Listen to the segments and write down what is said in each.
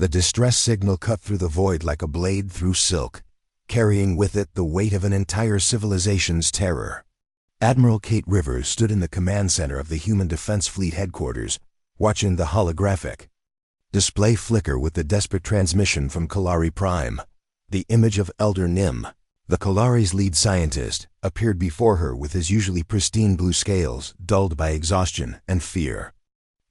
The distress signal cut through the void like a blade through silk, carrying with it the weight of an entire civilization's terror. Admiral Kate Rivers stood in the command center of the Human Defense Fleet headquarters, watching the holographic display flicker with the desperate transmission from Kalari Prime. The image of Elder Nim, the Kalari's lead scientist, appeared before her with his usually pristine blue scales, dulled by exhaustion and fear.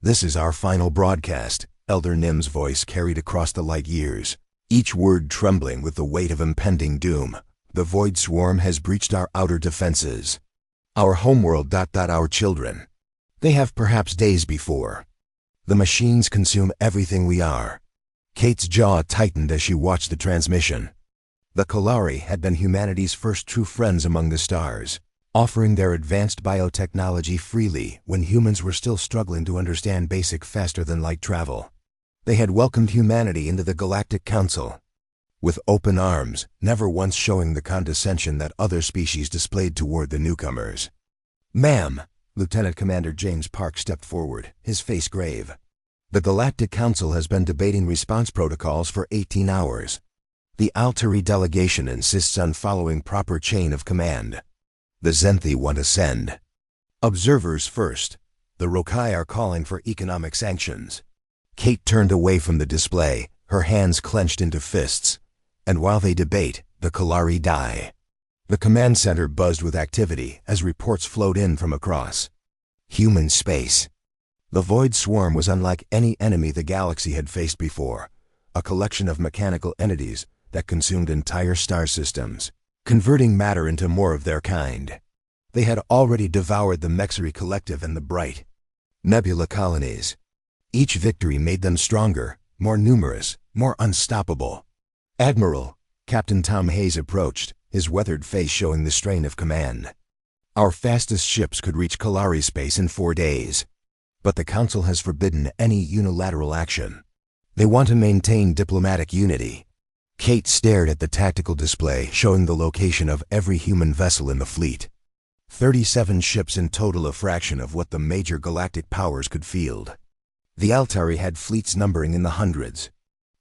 "This is our final broadcast," Elder Nim's voice carried across the light years, each word trembling with the weight of impending doom. "The Void Swarm has breached our outer defenses. Our homeworld. Our children. They have perhaps days before. The machines consume everything we are." Kate's jaw tightened as she watched the transmission. The Kalari had been humanity's first true friends among the stars, offering their advanced biotechnology freely when humans were still struggling to understand basic faster-than-light travel. They had welcomed humanity into the Galactic Council with open arms, never once showing the condescension that other species displayed toward the newcomers. "Ma'am," Lieutenant Commander James Park stepped forward, his face grave. "The Galactic Council has been debating response protocols for 18 hours. The Altari delegation insists on following proper chain of command. The Zenthi want to send observers first. The Rokai are calling for economic sanctions." Kate turned away from the display, her hands clenched into fists. "And while they debate, the Kalari die." The command center buzzed with activity as reports flowed in from across human space. The Void Swarm was unlike any enemy the galaxy had faced before, a collection of mechanical entities that consumed entire star systems, converting matter into more of their kind. They had already devoured the Mexery Collective and the Bright Nebula colonies. Each victory made them stronger, more numerous, more unstoppable. "Admiral," Captain Tom Hayes approached, his weathered face showing the strain of command. "Our fastest ships could reach Kalari space in 4 days. But the Council has forbidden any unilateral action. They want to maintain diplomatic unity." Kate stared at the tactical display showing the location of every human vessel in the fleet. 37 ships in total, a fraction of what the major galactic powers could field. The Altari had fleets numbering in the hundreds.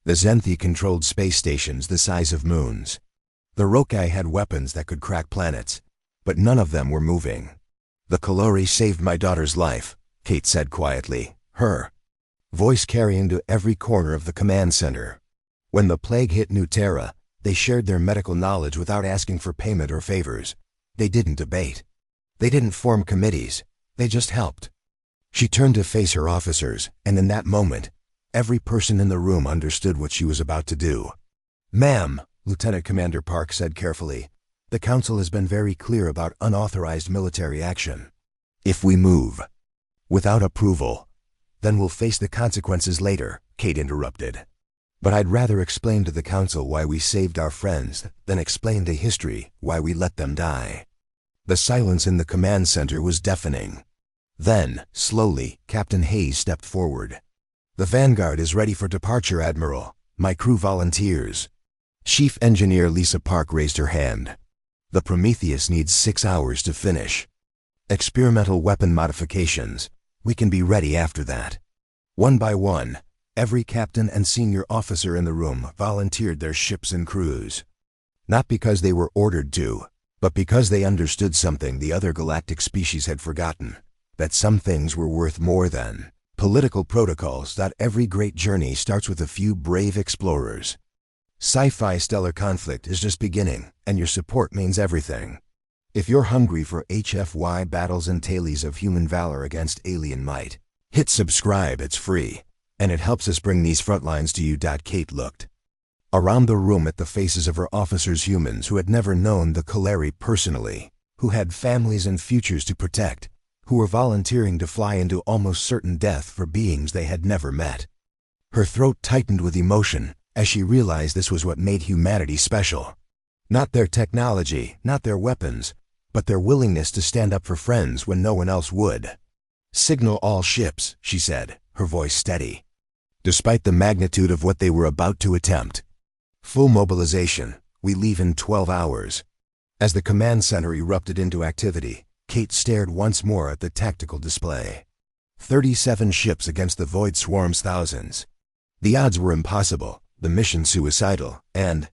The Zenthi controlled space stations the size of moons. The Rokai had weapons that could crack planets, but none of them were moving. "The Kalari saved my daughter's life," Kate said quietly, her voice carrying to every corner of the command center. "When the plague hit New Terra, they shared their medical knowledge without asking for payment or favors. They didn't debate. They didn't form committees. They just helped." She turned to face her officers, and in that moment, every person in the room understood what she was about to do. "Ma'am," Lieutenant Commander Park said carefully, "the Council has been very clear about unauthorized military action. If we move without approval, then we'll face the consequences later," Kate interrupted. "But I'd rather explain to the Council why we saved our friends than explain to history why we let them die." The silence in the command center was deafening. Then, slowly, Captain Hayes stepped forward. "The Vanguard is ready for departure, Admiral. My crew volunteers." Chief Engineer Lisa Park raised her hand. "The Prometheus needs 6 hours to finish. Experimental weapon modifications. We can be ready after that." One by one, every captain and senior officer in the room volunteered their ships and crews. Not because they were ordered to, but because they understood something the other galactic species had forgotten. That some things were worth more than political protocols. That every great journey starts with a few brave explorers. Sci-fi stellar conflict is just beginning, and your support means everything. If you're hungry for HFY battles and tales of human valor against alien might, hit subscribe. It's free, and it helps us bring these frontlines to you. Kate looked around the room at the faces of her officers, humans who had never known the Kalari personally, who had families and futures to protect, who were volunteering to fly into almost certain death for beings they had never met. Her throat tightened with emotion as she realized this was what made humanity special. Not their technology, not their weapons, but their willingness to stand up for friends when no one else would. "Signal all ships," she said, her voice steady. Despite the magnitude of what they were about to attempt. "Full mobilization. We leave in 12 hours. As the command center erupted into activity, Kate stared once more at the tactical display. 37 ships against the Void Swarm's thousands. The odds were impossible, the mission suicidal, and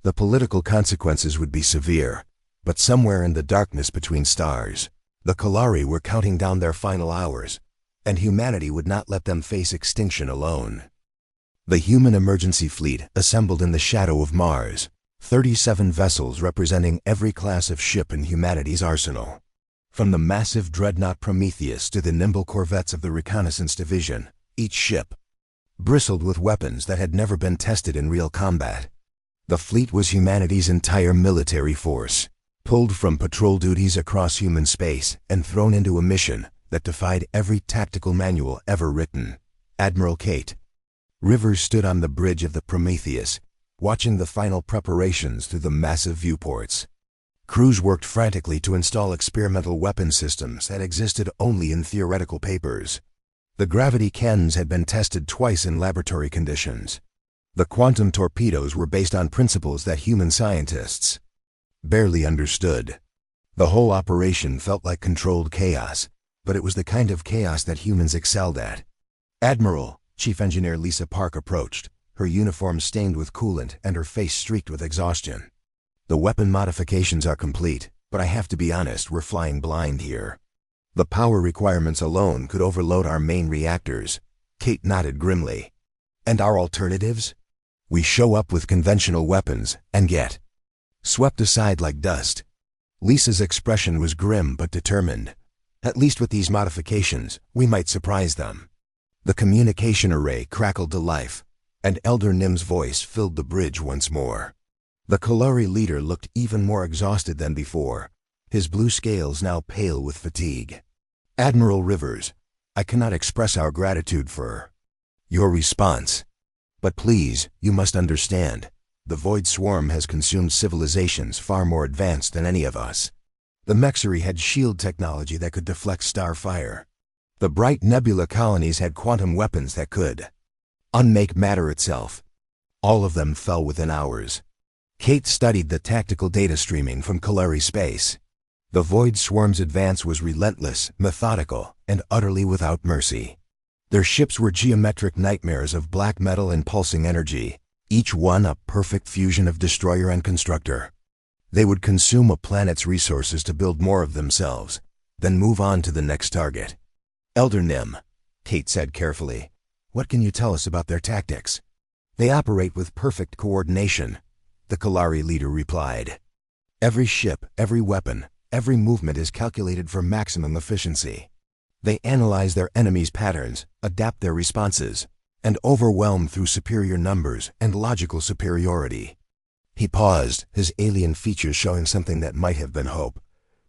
the political consequences would be severe. But somewhere in the darkness between stars, the Kalari were counting down their final hours, and humanity would not let them face extinction alone. The human emergency fleet assembled in the shadow of Mars, 37 vessels representing every class of ship in humanity's arsenal. From the massive dreadnought Prometheus to the nimble corvettes of the Reconnaissance Division, each ship bristled with weapons that had never been tested in real combat. The fleet was humanity's entire military force, pulled from patrol duties across human space and thrown into a mission that defied every tactical manual ever written. Admiral Kate Rivers stood on the bridge of the Prometheus, watching the final preparations through the massive viewports. Crews worked frantically to install experimental weapon systems that existed only in theoretical papers. The gravity cannons had been tested twice in laboratory conditions. The quantum torpedoes were based on principles that human scientists barely understood. The whole operation felt like controlled chaos, but it was the kind of chaos that humans excelled at. Admiral, Chief Engineer Lisa Park approached, her uniform stained with coolant and her face streaked with exhaustion. The weapon modifications are complete, but I have to be honest, we're flying blind here. The power requirements alone could overload our main reactors. Kate nodded grimly. And our alternatives? We show up with conventional weapons and get swept aside like dust. Lisa's expression was grim but determined. At least with these modifications, we might surprise them. The communication array crackled to life, and Elder Nim's voice filled the bridge once more. The Kalari leader looked even more exhausted than before, his blue scales now pale with fatigue. Admiral Rivers, I cannot express our gratitude for your response. But please, you must understand, the Void Swarm has consumed civilizations far more advanced than any of us. The Mexery had shield technology that could deflect star fire. The bright nebula colonies had quantum weapons that could unmake matter itself. All of them fell within hours. Kate studied the tactical data streaming from Kalari space. The Void Swarm's advance was relentless, methodical, and utterly without mercy. Their ships were geometric nightmares of black metal and pulsing energy, each one a perfect fusion of destroyer and constructor. They would consume a planet's resources to build more of themselves, then move on to the next target. Elder Nim, Kate said carefully, what can you tell us about their tactics? They operate with perfect coordination, the Kalari leader replied. Every ship, every weapon, every movement is calculated for maximum efficiency. They analyze their enemies' patterns, adapt their responses, and overwhelm through superior numbers and logical superiority. He paused, his alien features showing something that might have been hope.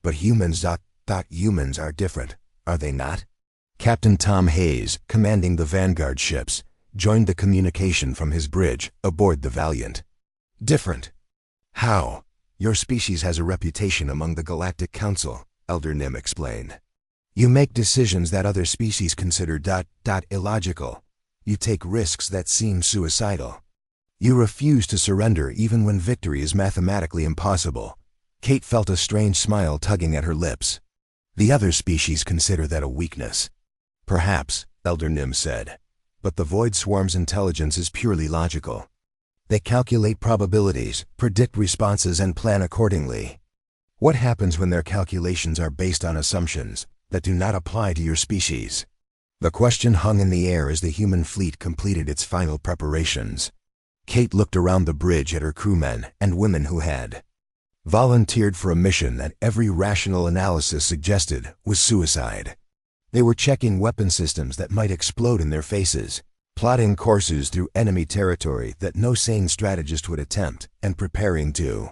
But humans are different, are they not? Captain Tom Hayes, commanding the Vanguard ships, joined the communication from his bridge aboard the Valiant. Different? How? Your species has a reputation among the Galactic Council, Elder Nim explained. You make decisions that other species consider illogical. You take risks that seem suicidal. You refuse to surrender even when victory is mathematically impossible. Kate felt a strange smile tugging at her lips. The other species consider that a weakness. Perhaps, Elder Nim said, but the Void Swarm's intelligence is purely logical. They calculate probabilities, predict responses, and plan accordingly. What happens when their calculations are based on assumptions that do not apply to your species? The question hung in the air as the human fleet completed its final preparations. Kate looked around the bridge at her crewmen and women who had volunteered for a mission that every rational analysis suggested was suicide. They were checking weapon systems that might explode in their faces, plotting courses through enemy territory that no sane strategist would attempt, and preparing to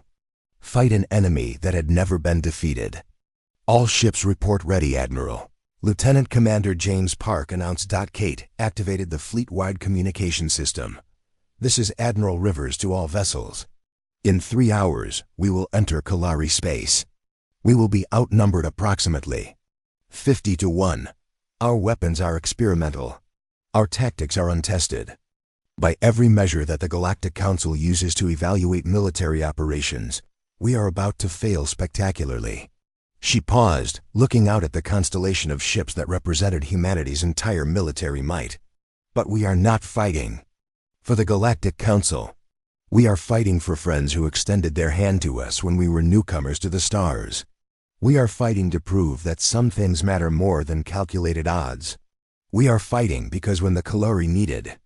fight an enemy that had never been defeated. All ships report ready, Admiral. Lieutenant Commander James Park announced. Kate activated the fleet-wide communication system. This is Admiral Rivers to all vessels. In 3 hours, we will enter Kalari space. We will be outnumbered approximately 50 to 1. Our weapons are experimental. Our tactics are untested. By every measure that the Galactic Council uses to evaluate military operations, we are about to fail spectacularly. She paused, looking out at the constellation of ships that represented humanity's entire military might. But we are not fighting. For the Galactic Council. We are fighting for friends who extended their hand to us when we were newcomers to the stars. We are fighting to prove that some things matter more than calculated odds. We are fighting because when the Kalari needed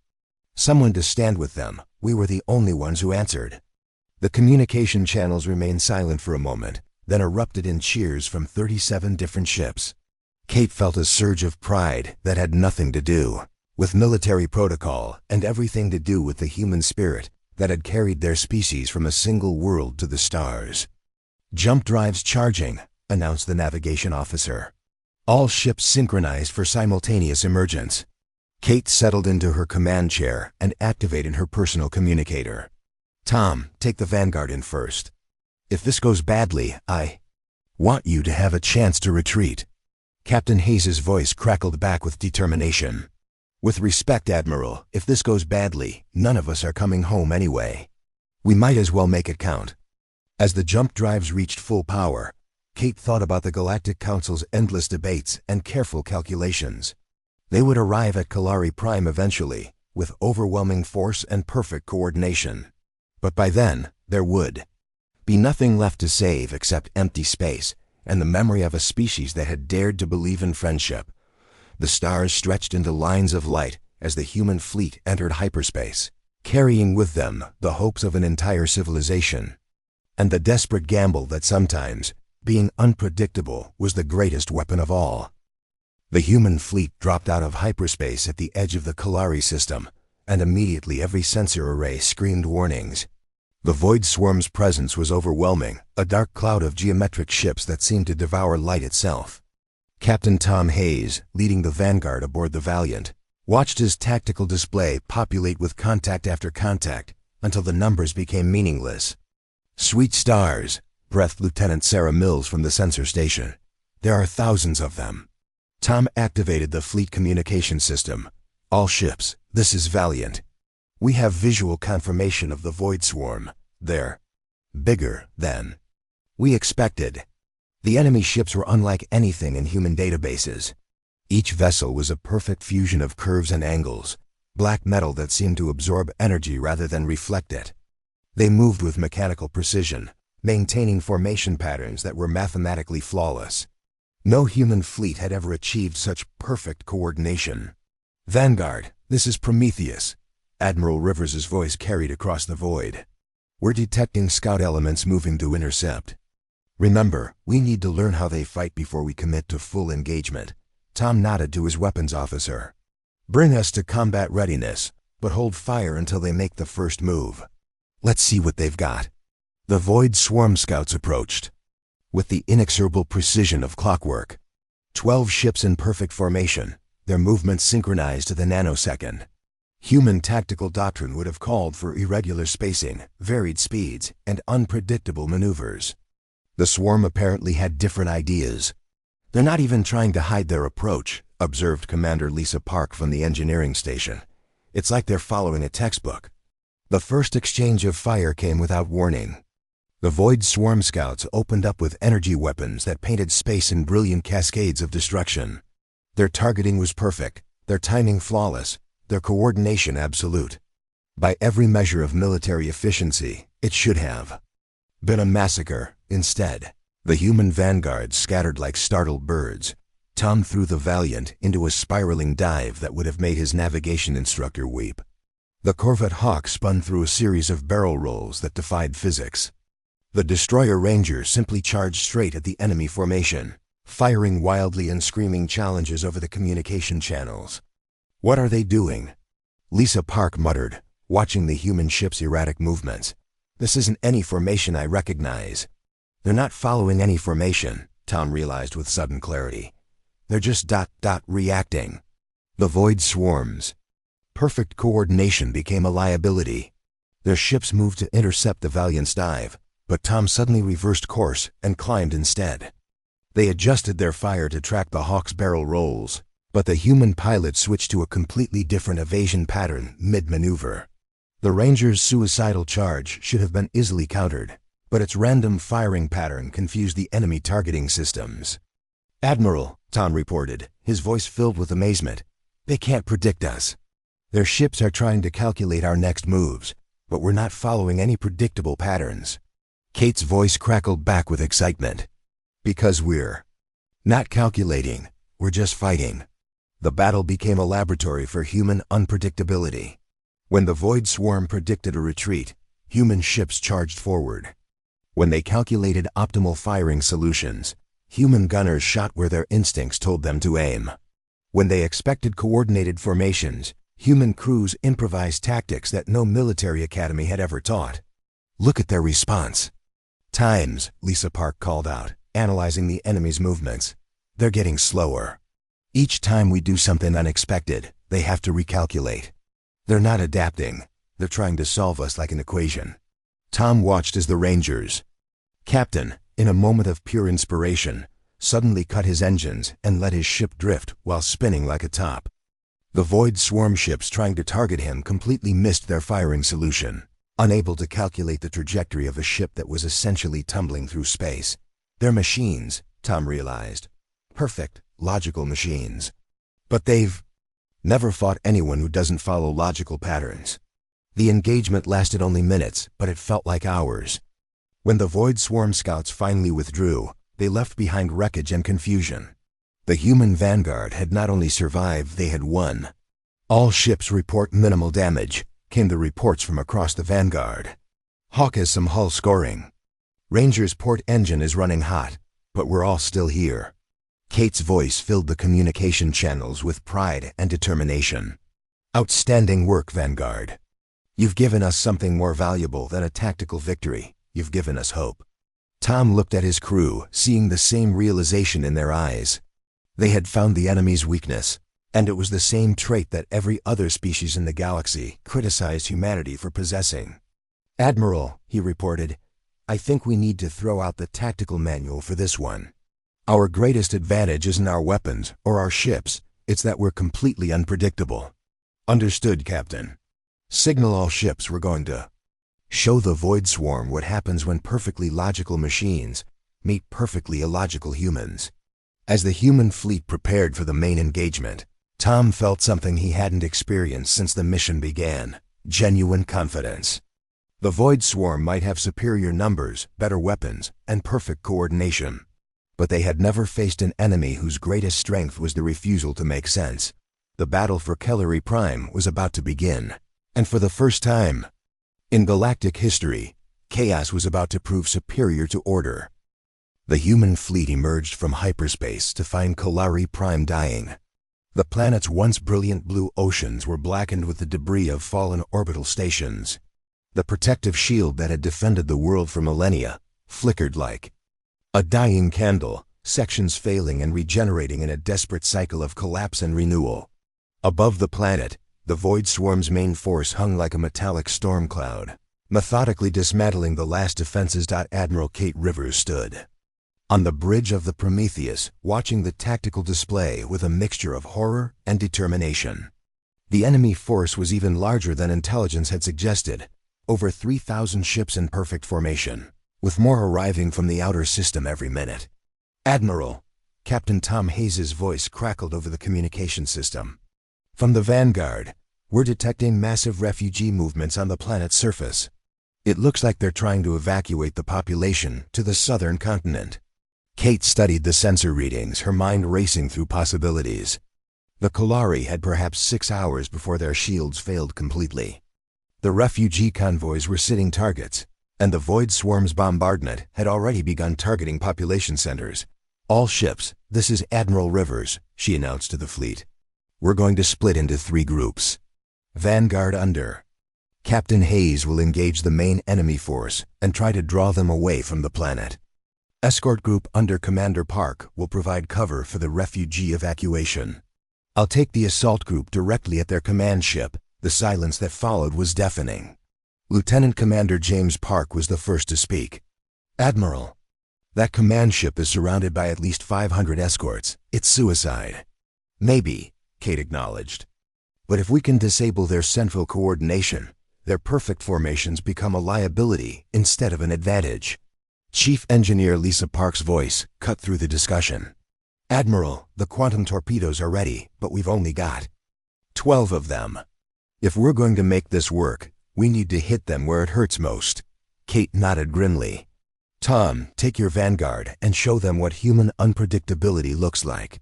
someone to stand with them, we were the only ones who answered. The communication channels remained silent for a moment, then erupted in cheers from 37 different ships. Kate felt a surge of pride that had nothing to do with military protocol and everything to do with the human spirit that had carried their species from a single world to the stars. "Jump drives charging," announced the navigation officer. "All ships synchronized for simultaneous emergence." Kate settled into her command chair and activated her personal communicator. "Tom, take the Vanguard in first. If this goes badly, I want you to have a chance to retreat." Captain Hayes' voice crackled back with determination. "With respect, Admiral, if this goes badly, none of us are coming home anyway. We might as well make it count." As the jump drives reached full power, Kate thought about the Galactic Council's endless debates and careful calculations. They would arrive at Kalari Prime eventually, with overwhelming force and perfect coordination. But by then, there would be nothing left to save except empty space and the memory of a species that had dared to believe in friendship. The stars stretched into lines of light as the human fleet entered hyperspace, carrying with them the hopes of an entire civilization. And the desperate gamble that sometimes, being unpredictable, was the greatest weapon of all. The human fleet dropped out of hyperspace at the edge of the Kalari system, and immediately every sensor array screamed warnings. The Void Swarm's presence was overwhelming, a dark cloud of geometric ships that seemed to devour light itself. Captain Tom Hayes, leading the Vanguard aboard the Valiant, watched his tactical display populate with contact after contact until the numbers became meaningless. "Sweet stars," breathed Lieutenant Sarah Mills from the sensor station. "There are thousands of them." Tom activated the fleet communication system. "All ships, this is Valiant. We have visual confirmation of the Void Swarm. They're bigger than we expected." The enemy ships were unlike anything in human databases. Each vessel was a perfect fusion of curves and angles, black metal that seemed to absorb energy rather than reflect it. They moved with mechanical precision, maintaining formation patterns that were mathematically flawless. No human fleet had ever achieved such perfect coordination. "Vanguard, this is Prometheus," Admiral Rivers' voice carried across the void. "We're detecting scout elements moving to intercept. Remember, we need to learn how they fight before we commit to full engagement." Tom nodded to his weapons officer. "Bring us to combat readiness, but hold fire until they make the first move. Let's see what they've got." The Void Swarm scouts approached with the inexorable precision of clockwork. 12 ships in perfect formation, their movements synchronized to the nanosecond. Human tactical doctrine would have called for irregular spacing, varied speeds, and unpredictable maneuvers. The swarm apparently had different ideas. "They're not even trying to hide their approach," observed Commander Lisa Park from the engineering station. "It's like they're following a textbook." The first exchange of fire came without warning. The Void Swarm scouts opened up with energy weapons that painted space in brilliant cascades of destruction. Their targeting was perfect, their timing flawless, their coordination absolute. By every measure of military efficiency, it should have been a massacre. Instead, the human vanguards scattered like startled birds. Tom threw the Valiant into a spiraling dive that would have made his navigation instructor weep. The Corvette Hawk spun through a series of barrel rolls that defied physics. The destroyer Ranger simply charged straight at the enemy formation, firing wildly and screaming challenges over the communication channels. "What are they doing?" Lisa Park muttered, watching the human ship's erratic movements. "This isn't any formation I recognize." "They're not following any formation," Tom realized with sudden clarity. "They're just reacting." The Void Swarms. Perfect coordination became a liability. Their ships moved to intercept the Valiant's dive, but Tom suddenly reversed course and climbed instead. They adjusted their fire to track the Hawk's barrel rolls, but the human pilot switched to a completely different evasion pattern mid-maneuver. The Ranger's suicidal charge should have been easily countered, but its random firing pattern confused the enemy targeting systems. "Admiral," Tom reported, his voice filled with amazement, "they can't predict us. Their ships are trying to calculate our next moves, but we're not following any predictable patterns. Kate's voice crackled back with excitement. Because we're not calculating, we're just fighting. The battle became a laboratory for human unpredictability. When the Void Swarm predicted a retreat, human ships charged forward. When they calculated optimal firing solutions, human gunners shot where their instincts told them to aim. When they expected coordinated formations, human crews improvised tactics that no military academy had ever taught. Look at their response. Times, Lisa Park called out, analyzing the enemy's movements. They're getting slower. Each time we do something unexpected, they have to recalculate. They're not adapting. They're trying to solve us like an equation. Tom watched as the Rangers, Captain, in a moment of pure inspiration, suddenly cut his engines and let his ship drift while spinning like a top. The Void Swarm ships trying to target him completely missed their firing solution, unable to calculate the trajectory of a ship that was essentially tumbling through space. They're machines, Tom realized. Perfect, logical machines. But they've never fought anyone who doesn't follow logical patterns. The engagement lasted only minutes, but it felt like hours. When the Void Swarm scouts finally withdrew, they left behind wreckage and confusion. The human vanguard had not only survived, they had won. All ships report minimal damage, came the reports from across the vanguard. Hawk has some hull scoring. Ranger's port engine is running hot, but we're all still here. Kate's voice filled the communication channels with pride and determination. Outstanding work, Vanguard. You've given us something more valuable than a tactical victory. You've given us hope. Tom looked at his crew, seeing the same realization in their eyes. They had found the enemy's weakness, and it was the same trait that every other species in the galaxy criticized humanity for possessing. Admiral, he reported, I think we need to throw out the tactical manual for this one. Our greatest advantage isn't our weapons or our ships, it's that we're completely unpredictable. Understood, Captain. Signal all ships we're going to show the Void Swarm what happens when perfectly logical machines meet perfectly illogical humans. As the human fleet prepared for the main engagement, Tom felt something he hadn't experienced since the mission began: genuine confidence. The Void Swarm might have superior numbers, better weapons, and perfect coordination, but they had never faced an enemy whose greatest strength was the refusal to make sense. The battle for Kellery Prime was about to begin, and for the first time in galactic history, chaos was about to prove superior to order. The human fleet emerged from hyperspace to find Kellery Prime dying. The planet's once brilliant blue oceans were blackened with the debris of fallen orbital stations. The protective shield that had defended the world for millennia flickered like a dying candle, sections failing and regenerating in a desperate cycle of collapse and renewal. Above the planet, the Void Swarm's main force hung like a metallic storm cloud, methodically dismantling the last defenses. Admiral Kate Rivers stood on the bridge of the Prometheus, watching the tactical display with a mixture of horror and determination. The enemy force was even larger than intelligence had suggested, over 3,000 ships in perfect formation, with more arriving from the outer system every minute. Admiral, Captain Tom Hayes' voice crackled over the communication system. From the Vanguard, we're detecting massive refugee movements on the planet's surface. It looks like they're trying to evacuate the population to the southern continent. Kate studied the sensor readings, her mind racing through possibilities. The Kellery had perhaps 6 hours before their shields failed completely. The refugee convoys were sitting targets, and the Void Swarm's bombardment had already begun targeting population centers. All ships, this is Admiral Rivers, she announced to the fleet. We're going to split into 3 groups. Vanguard under Captain Hayes will engage the main enemy force and try to draw them away from the planet. Escort Group under Commander Park will provide cover for the refugee evacuation. I'll take the assault group directly at their command ship. The silence that followed was deafening. Lieutenant Commander James Park was the first to speak. Admiral, that command ship is surrounded by at least 500 escorts. It's suicide. Maybe, Kate acknowledged. But if we can disable their central coordination, their perfect formations become a liability instead of an advantage. Chief Engineer Lisa Park's voice cut through the discussion. Admiral, the quantum torpedoes are ready, but we've only got 12 of them. If we're going to make this work, we need to hit them where it hurts most. Kate nodded grimly. Tom, take your vanguard and show them what human unpredictability looks like.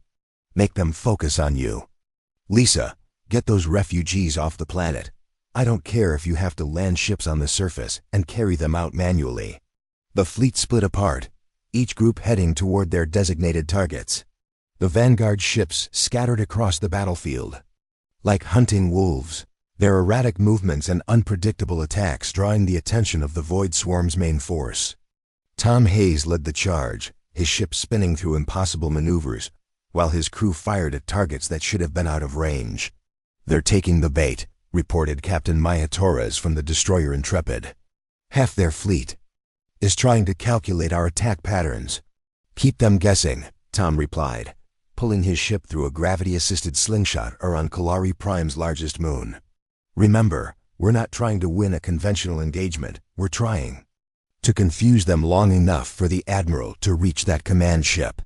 Make them focus on you. Lisa, get those refugees off the planet. I don't care if you have to land ships on the surface and carry them out manually. The fleet split apart, each group heading toward their designated targets. The vanguard ships scattered across the battlefield. Like hunting wolves, their erratic movements and unpredictable attacks drawing the attention of the Void Swarm's main force. Tom Hayes led the charge, his ship spinning through impossible maneuvers, while his crew fired at targets that should have been out of range. They're taking the bait, reported Captain Maya Torres from the destroyer Intrepid. Half their fleet is trying to calculate our attack patterns. Keep them guessing, Tom replied, pulling his ship through a gravity-assisted slingshot around Kalari Prime's largest moon. Remember, we're not trying to win a conventional engagement, we're trying to confuse them long enough for the Admiral to reach that command ship.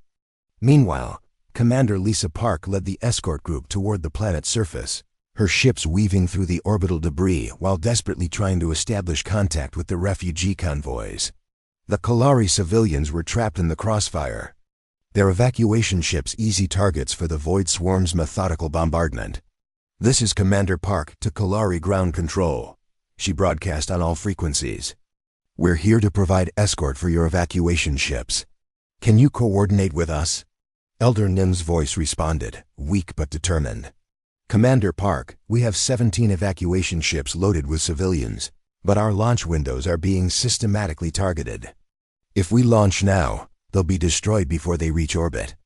Meanwhile, Commander Lisa Park led the escort group toward the planet's surface, her ships weaving through the orbital debris while desperately trying to establish contact with the refugee convoys. The Kalari civilians were trapped in the crossfire, their evacuation ships easy targets for the Void Swarm's methodical bombardment. This is Commander Park to Kalari Ground Control, she broadcast on all frequencies. We're here to provide escort for your evacuation ships. Can you coordinate with us? Elder Nim's voice responded, weak but determined. Commander Park, we have 17 evacuation ships loaded with civilians, but our launch windows are being systematically targeted. If we launch now, they'll be destroyed before they reach orbit.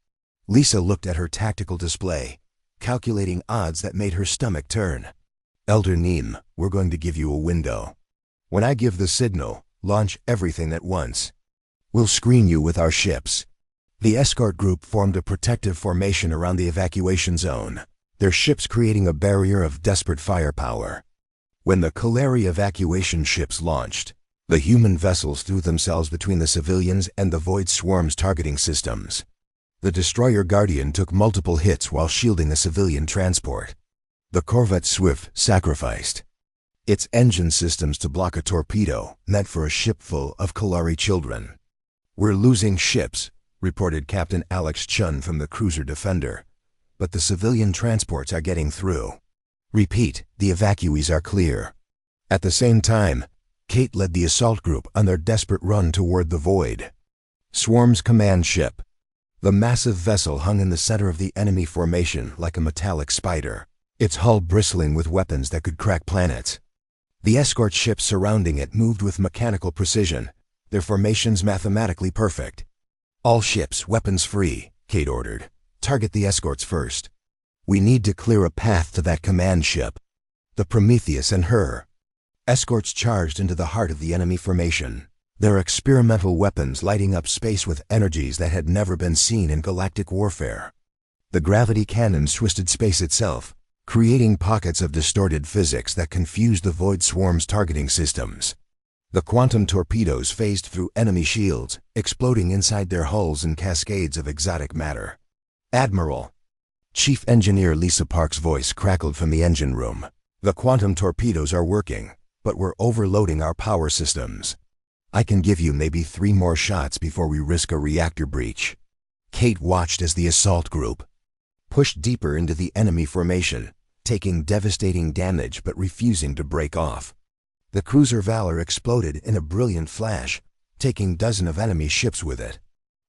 Lisa looked at her tactical display, calculating odds that made her stomach turn. Elder Nim, we're going to give you a window. When I give the signal, launch everything at once. We'll screen you with our ships. The escort group formed a protective formation around the evacuation zone, their ships creating a barrier of desperate firepower. When the Kalari evacuation ships launched, the human vessels threw themselves between the civilians and the Void Swarm's targeting systems. The destroyer Guardian took multiple hits while shielding a civilian transport. The corvette Swift sacrificed its engine systems to block a torpedo meant for a ship full of Kalari children. We're losing ships, reported Captain Alex Chun from the cruiser Defender, but the civilian transports are getting through. Repeat, the evacuees are clear. At the same time, Kate led the assault group on their desperate run toward the Void Swarm's command ship. The massive vessel hung in the center of the enemy formation like a metallic spider, its hull bristling with weapons that could crack planets. The escort ships surrounding it moved with mechanical precision, their formations mathematically perfect. All ships, weapons free, Kate ordered. Target the escorts first. We need to clear a path to that command ship. The Prometheus and her escorts charged into the heart of the enemy formation, their experimental weapons lighting up space with energies that had never been seen in galactic warfare. The gravity cannons twisted space itself, creating pockets of distorted physics that confused the Void Swarm's targeting systems. The quantum torpedoes phased through enemy shields, exploding inside their hulls in cascades of exotic matter. Admiral, Chief Engineer Lisa Park's voice crackled from the engine room. The quantum torpedoes are working, but we're overloading our power systems. I can give you maybe 3 more shots before we risk a reactor breach. Kate watched as the assault group pushed deeper into the enemy formation, taking devastating damage but refusing to break off. The cruiser Valor exploded in a brilliant flash, taking dozens of enemy ships with it.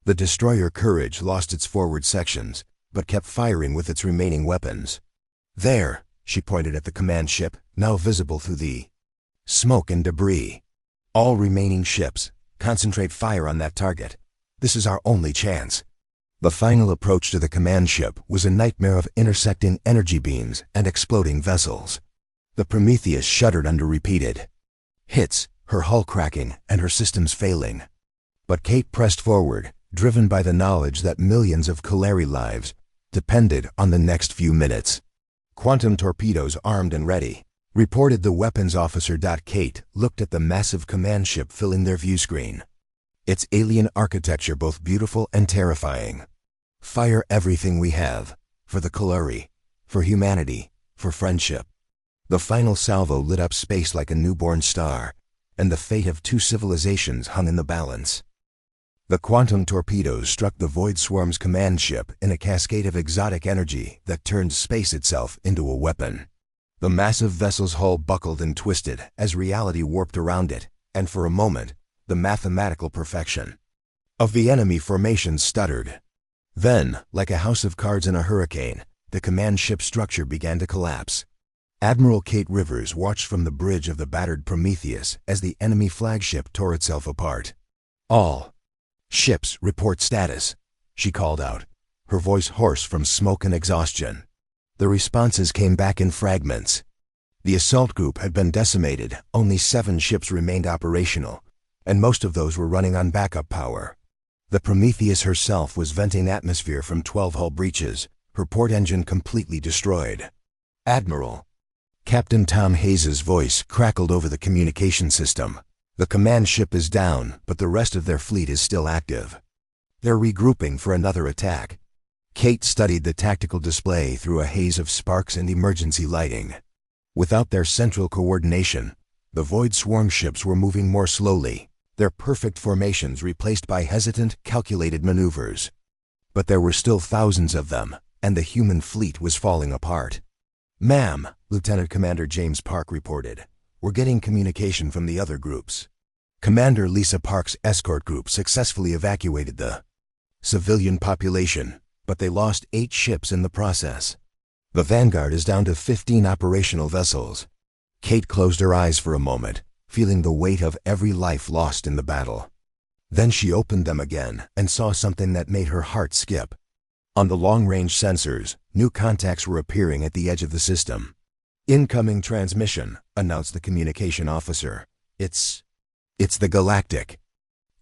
The destroyer Courage lost its forward sections, but kept firing with its remaining weapons. There, she pointed at the command ship, now visible through the smoke and debris. All remaining ships, concentrate fire on that target. This is our only chance. The final approach to the command ship was a nightmare of intersecting energy beams and exploding vessels. The Prometheus shuddered under repeated hits, her hull cracking and her systems failing. But Kate pressed forward, driven by the knowledge that millions of Kalari lives depended on the next few minutes. Quantum torpedoes armed and ready, reported the weapons officer. Kate looked at the massive command ship filling their view screen. Its alien architecture both beautiful and terrifying. Fire everything we have, for the Kalari, for humanity, for friendship. The final salvo lit up space like a newborn star, and the fate of 2 civilizations hung in the balance. The quantum torpedoes struck the Void Swarm's command ship in a cascade of exotic energy that turned space itself into a weapon. The massive vessel's hull buckled and twisted as reality warped around it, and for a moment, the mathematical perfection of the enemy formation stuttered. Then, like a house of cards in a hurricane, the command ship's structure began to collapse. Admiral Kate Rivers watched from the bridge of the battered Prometheus as the enemy flagship tore itself apart. "All ships report status," she called out, her voice hoarse from smoke and exhaustion. The responses came back in fragments. The assault group had been decimated, only 7 ships remained operational, and most of those were running on backup power. The Prometheus herself was venting atmosphere from 12 hull breaches, her port engine completely destroyed. "Admiral," Captain Tom Hayes' voice crackled over the communication system. "The command ship is down, but the rest of their fleet is still active. They're regrouping for another attack." Kate studied the tactical display through a haze of sparks and emergency lighting. Without their central coordination, the Void Swarm ships were moving more slowly, their perfect formations replaced by hesitant, calculated maneuvers. But there were still thousands of them, and the human fleet was falling apart. "Ma'am," Lieutenant Commander James Park reported, "we're getting communication from the other groups." Commander Lisa Park's escort group successfully evacuated the civilian population, but they lost 8 ships in the process. The Vanguard is down to 15 operational vessels. Kate closed her eyes for a moment, feeling the weight of every life lost in the battle. Then she opened them again and saw something that made her heart skip. On the long-range sensors, new contacts were appearing at the edge of the system. "Incoming transmission," announced the communication officer. It's the Galactic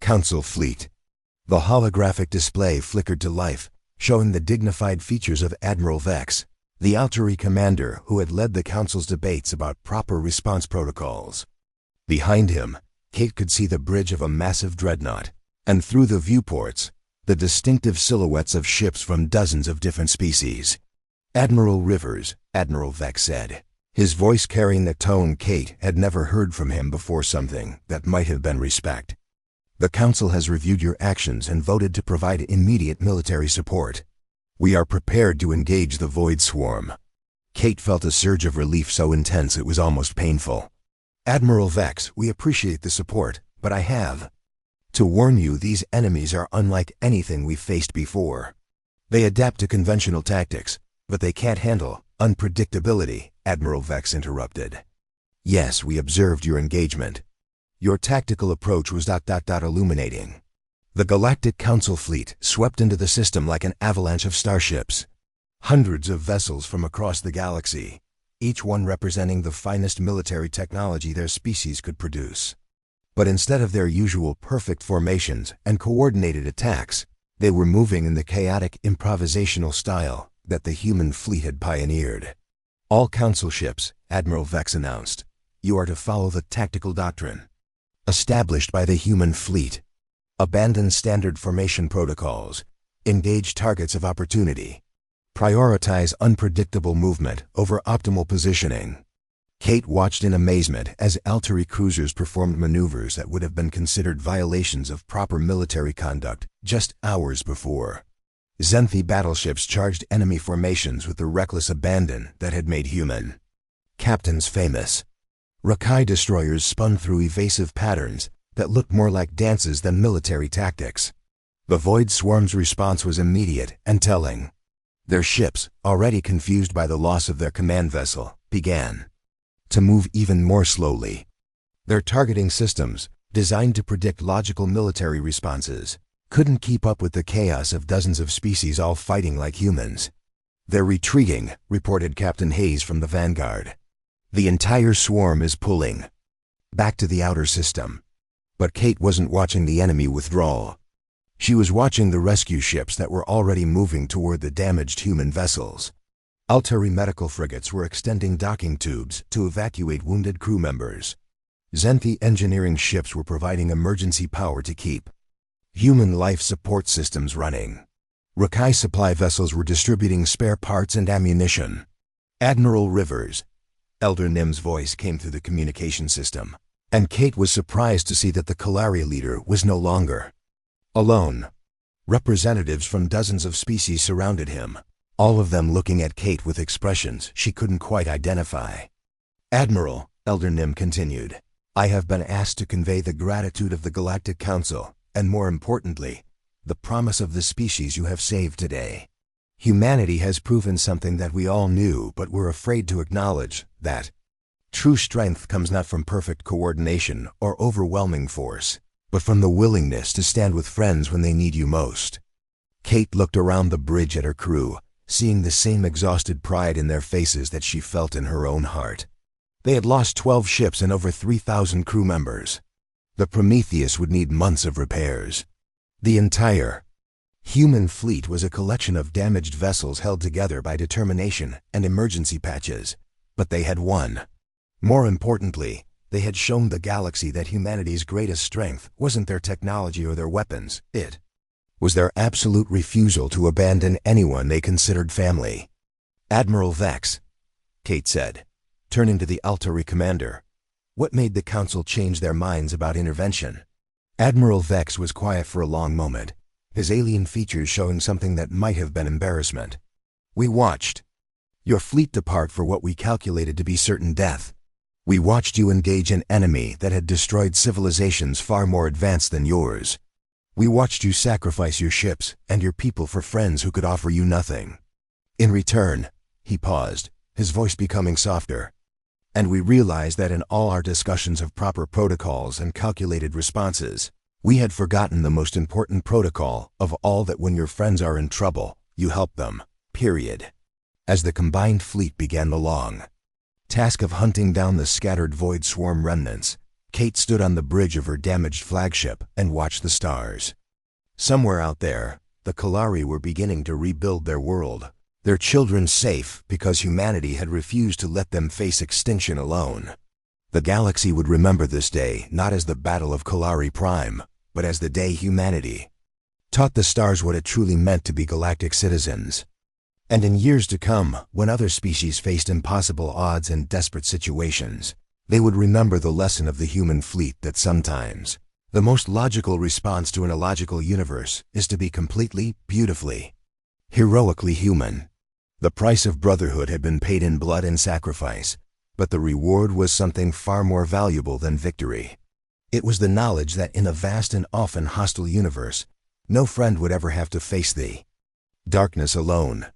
Council fleet." The holographic display flickered to life, showing the dignified features of Admiral Vex, the Alteri commander who had led the Council's debates about proper response protocols. Behind him, Kate could see the bridge of a massive dreadnought, and through the viewports, the distinctive silhouettes of ships from dozens of different species. "Admiral Rivers," Admiral Vex said, his voice carrying the tone Kate had never heard from him before, something that might have been respect. "The Council has reviewed your actions and voted to provide immediate military support. We are prepared to engage the Void Swarm." Kate felt a surge of relief so intense it was almost painful. "Admiral Vex, we appreciate the support, but I have to warn you, these enemies are unlike anything we've faced before. They adapt to conventional tactics, but they can't handle unpredictability," Admiral Vex interrupted. "Yes, we observed your engagement. Your tactical approach was illuminating." The Galactic Council fleet swept into the system like an avalanche of starships. Hundreds of vessels from across the galaxy, each one representing the finest military technology their species could produce. But instead of their usual perfect formations and coordinated attacks, they were moving in the chaotic improvisational style that the human fleet had pioneered. "All Council ships," Admiral Vex announced, "you are to follow the tactical doctrine established by the human fleet. Abandon standard formation protocols. Engage targets of opportunity. Prioritize unpredictable movement over optimal positioning." Kate watched in amazement as Alteri cruisers performed maneuvers that would have been considered violations of proper military conduct just hours before. Zenthi battleships charged enemy formations with the reckless abandon that had made human captains famous. Rakai destroyers spun through evasive patterns that looked more like dances than military tactics. The Void Swarm's response was immediate and telling. Their ships, already confused by the loss of their command vessel, began to move even more slowly. Their targeting systems, designed to predict logical military responses, couldn't keep up with the chaos of dozens of species all fighting like humans. "They're retreating," reported Captain Hayes from the Vanguard. "The entire swarm is pulling back to the outer system." But Kate wasn't watching the enemy withdrawal. She was watching the rescue ships that were already moving toward the damaged human vessels. Alteri medical frigates were extending docking tubes to evacuate wounded crew members. Zenthi engineering ships were providing emergency power to keep human life support systems running. Rakai supply vessels were distributing spare parts and ammunition. "Admiral Rivers," Elder Nim's voice came through the communication system, and Kate was surprised to see that the Kalari leader was no longer alone. Representatives from dozens of species surrounded him, all of them looking at Kate with expressions she couldn't quite identify. "Admiral," Elder Nim continued, "I have been asked to convey the gratitude of the Galactic Council, and more importantly, the promise of the species you have saved today. Humanity has proven something that we all knew but were afraid to acknowledge, that true strength comes not from perfect coordination or overwhelming force, but from the willingness to stand with friends when they need you most." Kate looked around the bridge at her crew, seeing the same exhausted pride in their faces that she felt in her own heart. They had lost 12 ships and over 3,000 crew members. The Prometheus would need months of repairs. The entire human fleet was a collection of damaged vessels held together by determination and emergency patches, but they had won. More importantly, they had shown the galaxy that humanity's greatest strength wasn't their technology or their weapons, it was their absolute refusal to abandon anyone they considered family. "Admiral Vex," Kate said, turning to the Altari commander, "what made the Council change their minds about intervention?" Admiral Vex was quiet for a long moment, his alien features showing something that might have been embarrassment. "We watched your fleet depart for what we calculated to be certain death. We watched you engage an enemy that had destroyed civilizations far more advanced than yours. We watched you sacrifice your ships and your people for friends who could offer you nothing. In return," he paused, his voice becoming softer, "and we realized that in all our discussions of proper protocols and calculated responses, we had forgotten the most important protocol of all, that when your friends are in trouble, you help them, period." As the combined fleet began the long task of hunting down the scattered Void Swarm remnants, Kate stood on the bridge of her damaged flagship and watched the stars. Somewhere out there, the Kalari were beginning to rebuild their world, their children safe because humanity had refused to let them face extinction alone. The galaxy would remember this day not as the Battle of Kalari Prime, but as the day humanity taught the stars what it truly meant to be galactic citizens. And in years to come, when other species faced impossible odds and desperate situations, they would remember the lesson of the human fleet that sometimes the most logical response to an illogical universe is to be completely, beautifully, heroically human. The price of brotherhood had been paid in blood and sacrifice, but the reward was something far more valuable than victory. It was the knowledge that in a vast and often hostile universe, no friend would ever have to face the darkness alone.